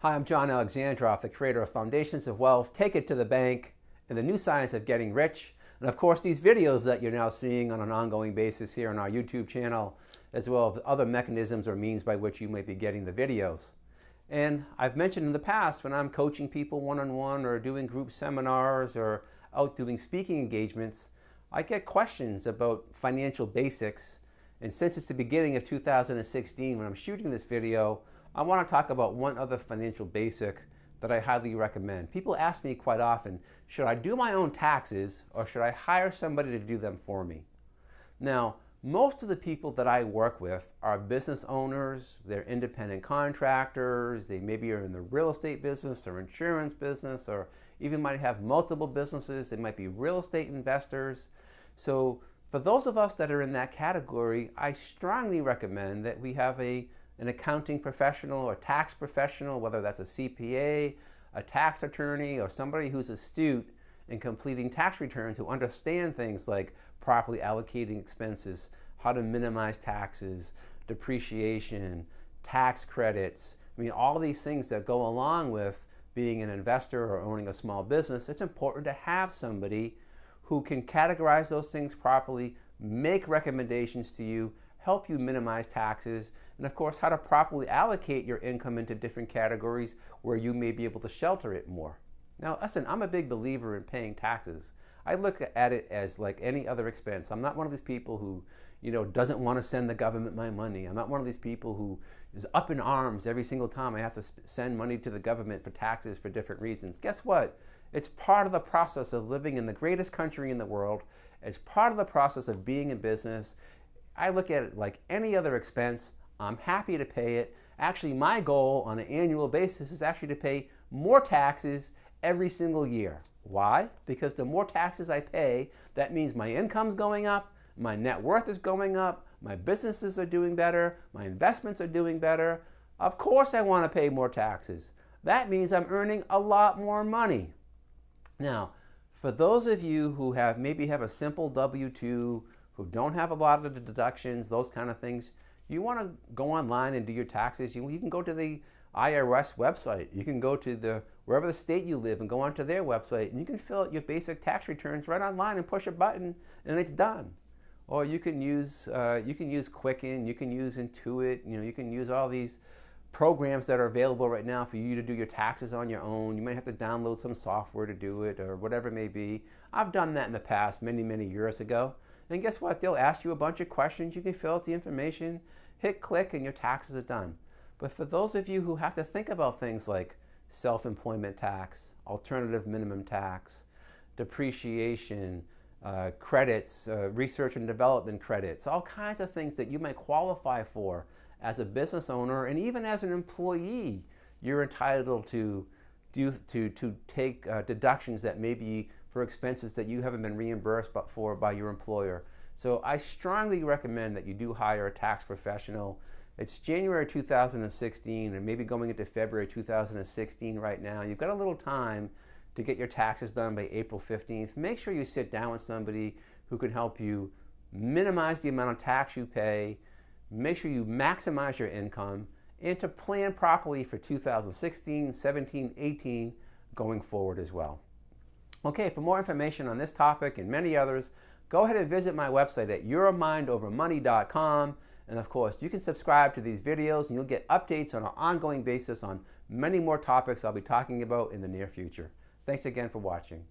Hi, I'm John Alexandrov, the creator of Foundations of Wealth, Take It to the Bank, and the New Science of Getting Rich. And of course, these videos that you're now seeing on an ongoing basis here on our YouTube channel, as well as other mechanisms or means by which you might be getting the videos. And I've mentioned in the past, when I'm coaching people one-on-one or doing group seminars or out doing speaking engagements, I get questions about financial basics. And since it's the beginning of 2016, when I'm shooting this video, I want to talk about one other financial basic that I highly recommend. People ask me quite often, should I do my own taxes or should I hire somebody to do them for me? Now, most of the people that I work with are business owners, they're independent contractors, they maybe are in the real estate business or insurance business, or even might have multiple businesses, they might be real estate investors. So for those of us that are in that category, I strongly recommend that we have an accounting professional or tax professional, whether that's a CPA, a tax attorney, or somebody who's astute in completing tax returns, who understand things like properly allocating expenses, how to minimize taxes, depreciation, tax credits. I mean, all these things that go along with being an investor or owning a small business. It's important to have somebody who can categorize those things properly, make recommendations to you, help you minimize taxes, and of course how to properly allocate your income into different categories where you may be able to shelter it more. Now listen, I'm a big believer in paying taxes. I look at it as like any other expense. I'm not one of these people who, doesn't want to send the government my money. I'm not one of these people who is up in arms every single time I have to send money to the government for taxes for different reasons. Guess what? It's part of the process of living in the greatest country in the world. It's part of the process of being in business. I look at it like any other expense. I'm happy to pay it. Actually, my goal on an annual basis is actually to pay more taxes every single year. Why? Because the more taxes I pay, that means my income's going up, my net worth is going up, my businesses are doing better, my investments are doing better. Of course I want to pay more taxes. That means I'm earning a lot more money. Now, for those of you who maybe have a simple W-2, who don't have a lot of the deductions, those kind of things, you want to go online and do your taxes, you can go to the IRS website. You can go to wherever the state you live and go onto their website, and you can fill out your basic tax returns right online and push a button and it's done. Or you can use Quicken, you can use Intuit, you can use all these programs that are available right now for you to do your taxes on your own. You might have to download some software to do it or whatever it may be. I've done that in the past many, many years ago. And guess what? They'll ask you a bunch of questions. You can fill out the information, hit click, and your taxes are done. But for those of you who have to think about things like self-employment tax, alternative minimum tax, depreciation, credits, research and development credits, all kinds of things that you might qualify for as a business owner, and even as an employee, you're entitled to take deductions that may be for expenses that you haven't been reimbursed for by your employer. So I strongly recommend that you do hire a tax professional. It's January 2016 and maybe going into February 2016 right now. You've got a little time to get your taxes done by April 15th. Make sure you sit down with somebody who can help you minimize the amount of tax you pay, make sure you maximize your income, and to plan properly for 2016, 17, 18 going forward as well. Okay, for more information on this topic and many others, go ahead and visit my website at yourmindovermoney.com. And of course, you can subscribe to these videos and you'll get updates on an ongoing basis on many more topics I'll be talking about in the near future. Thanks again for watching.